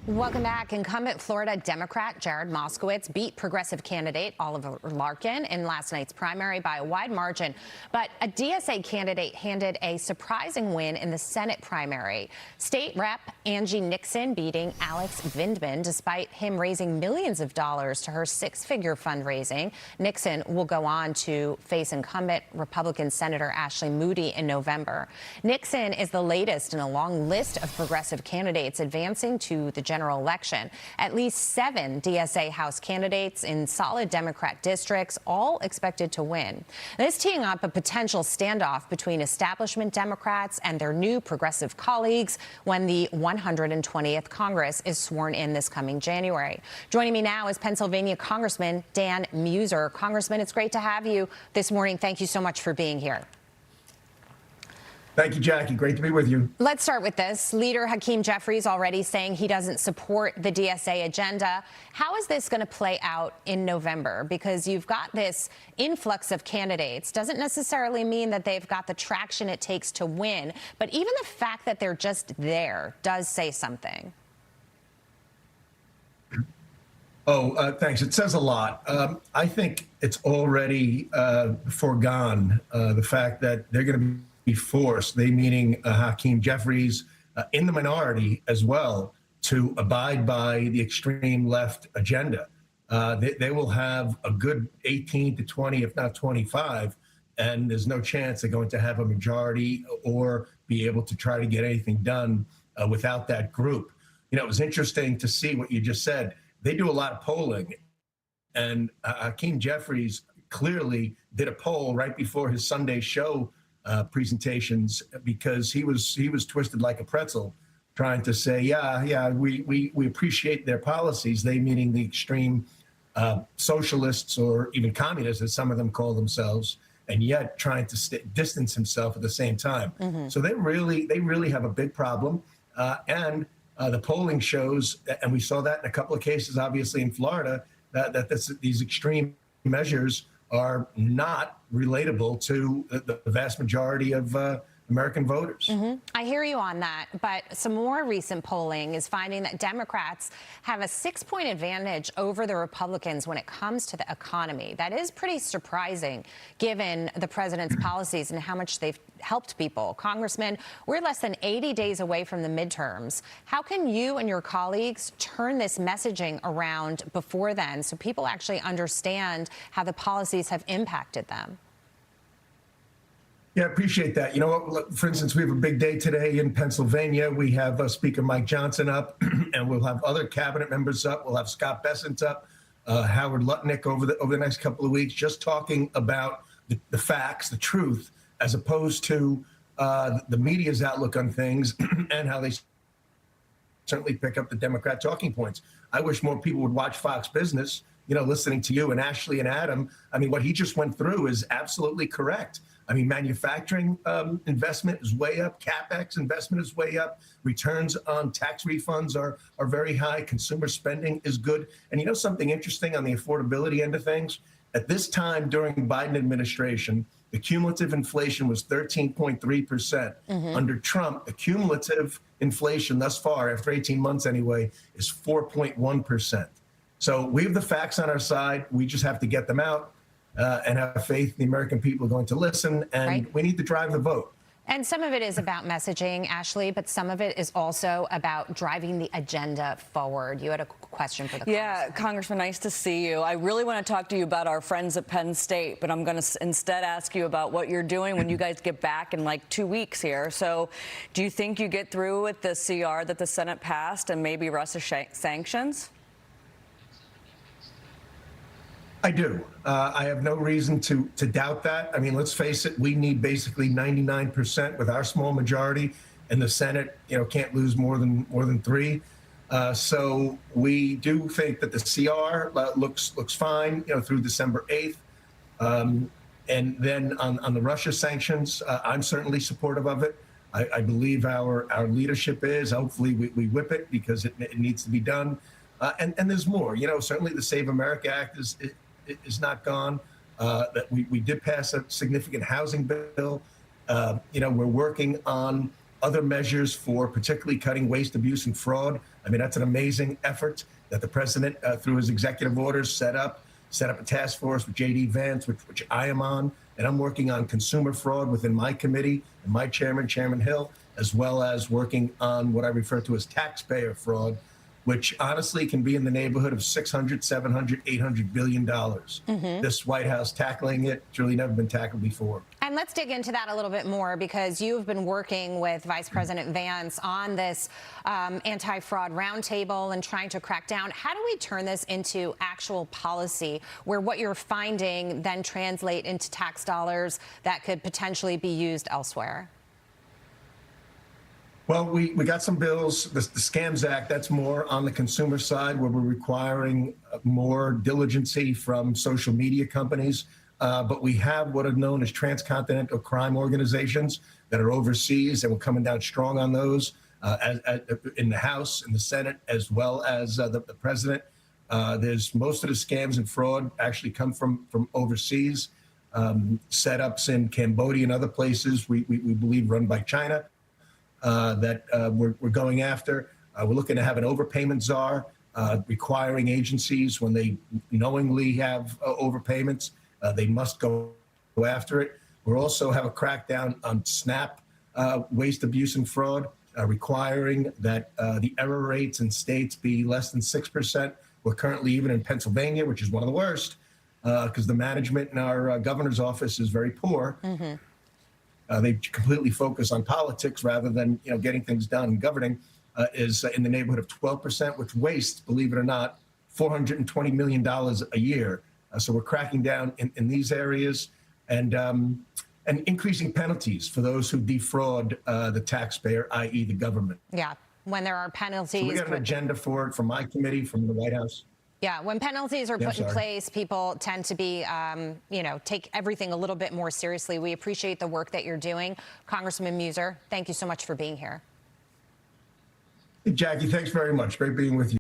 Welcome back. Incumbent Florida Democrat Jared Moskowitz beat progressive candidate Oliver Larkin in last night's primary by a wide margin. But a DSA candidate handed a surprising win in the Senate primary. State Rep Angie Nixon beating Alex Vindman despite him raising millions of dollars to her six-figure fundraising. Nixon will go on to face incumbent Republican Senator Ashley Moody in November. Nixon is the latest in a long list of progressive candidates advancing to the general election. At least 7 DSA House candidates in solid Democrat districts, all expected to win. This teeing up a potential standoff between establishment Democrats and their new progressive colleagues when the 120th Congress is sworn in this coming January. Joining me now is Pennsylvania Congressman Dan Meuser. Congressman, it's great to have you this morning. Thank you so much for being here. Thank you, Jackie. Great to be with you. Let's start with this. Leader Hakeem Jeffries already saying he doesn't support the DSA agenda. How is this going to play out in November? Because you've got this influx of candidates. Doesn't necessarily mean that they've got the traction it takes to win. But even the fact that they're just there does say something. Thanks. It says a lot. I think it's already foregone, the fact that they're going to be forced, they meaning Hakeem Jeffries, in the minority as well, to abide by the extreme left agenda. They will have a good 18 to 20, if not 25, and there's no chance they're going to have a majority or be able to try to get anything done without that group. You know, it was interesting to see what you just said. They do a lot of polling, and Hakeem Jeffries clearly did a poll right before his Sunday show presentations, because he was twisted like a pretzel, trying to say, we appreciate their policies, they meaning the extreme socialists or even communists, as some of them call themselves, and yet trying to distance himself at the same time. Mm-hmm. So they really have a big problem, and the polling shows, and we saw that in a couple of cases, obviously in Florida, that these extreme measures are not relatable to the vast majority of American voters. Mm-hmm. I hear you on that, but some more recent polling is finding that Democrats have a 6-point advantage over the Republicans when it comes to the economy. That is pretty surprising, given the president's policies and how much they've helped people. Congressman, we're less than 80 days away from the midterms. How can you and your colleagues turn this messaging around before then so people actually understand how the policies have impacted them? Yeah, I appreciate that. You know what, for instance, we have a big day today in Pennsylvania. We have Speaker Mike Johnson up, and we'll have other cabinet members up. We'll have Scott Bessent up, Howard Lutnick over the next couple of weeks, just talking about the facts, the truth, as opposed to the media's outlook on things and how they certainly pick up the Democrat talking points. I wish more people would watch Fox Business, you know, listening to you and Ashley and Adam. I mean, what he just went through is absolutely correct. I mean, manufacturing investment is way up. CapEx investment is way up. Returns on tax refunds are very high. Consumer spending is good. And you know something interesting on the affordability end of things? At this time during Biden administration, the cumulative inflation was 13.3%. Mm-hmm. Under Trump, the cumulative inflation thus far, after 18 months anyway, is 4.1%. So we have the facts on our side. We just have to get them out. And have faith the American people are going to listen, and right. We need to drive the vote. And some of it is about messaging, Ashley, but some of it is also about driving the agenda forward. You had a question for the Yeah, Congressman, nice to see you. I really want to talk to you about our friends at Penn State, but I'm going to instead ask you about what you're doing when you guys get back in like 2 weeks here. So do you think you get through with the CR that the Senate passed and maybe Russia sanctions? I do. I have no reason to doubt that. I mean, let's face it, we need basically 99% with our small majority, and the Senate, you know, can't lose more than 3. So we do think that the CR looks fine, you know, through December 8th. And then on the Russia sanctions, I'm certainly supportive of it. I believe our leadership is. Hopefully we whip it because it needs to be done. And there's more. You know, certainly the Save America Act is not gone. That we did pass a significant housing bill. You know, we're working on other measures for particularly cutting waste, abuse, and fraud. I mean, that's an amazing effort that the president, through his executive orders, set up a task force with J.D. Vance, which I am on, and I'm working on consumer fraud within my committee and my chairman, Chairman Hill, as well as working on what I refer to as taxpayer fraud, which honestly can be in the neighborhood of $600, $700, $800 billion. This White House tackling it, it's really never been tackled before. And let's dig into that a little bit more, because you've been working with Vice President Vance on this anti-fraud roundtable and trying to crack down. How do we turn this into actual policy where what you're finding then translate into tax dollars that could potentially be used elsewhere? Well, we got some bills. The Scams Act, that's more on the consumer side, where we're requiring more diligency from social media companies. But we have what are known as transcontinental crime organizations that are overseas, and we're coming down strong on those in the House, in the Senate, as well as the president. There's most of the scams and fraud actually come from overseas, setups in Cambodia and other places, we believe run by China. That we're going after. We're looking to have an overpayment czar, requiring agencies when they knowingly have overpayments, they must go after it. We'll also have a crackdown on SNAP, waste, abuse, and fraud, requiring that the error rates in states be less than 6%. We're currently even in Pennsylvania, which is one of the worst, because the management in our governor's office is very poor. They completely focus on politics rather than getting things done and governing. Is in the neighborhood of 12%, which wastes, believe it or not, $420 million a year. So we're cracking down in these areas and increasing penalties for those who defraud the taxpayer, i.e. the government. Yeah, when there are penalties. So we got an agenda for it from my committee, from the White House. Yeah, when penalties are put in place, people tend to be, take everything a little bit more seriously. We appreciate the work that you're doing. Congressman Meuser, thank you so much for being here. Hey, Jackie, thanks very much. Great being with you.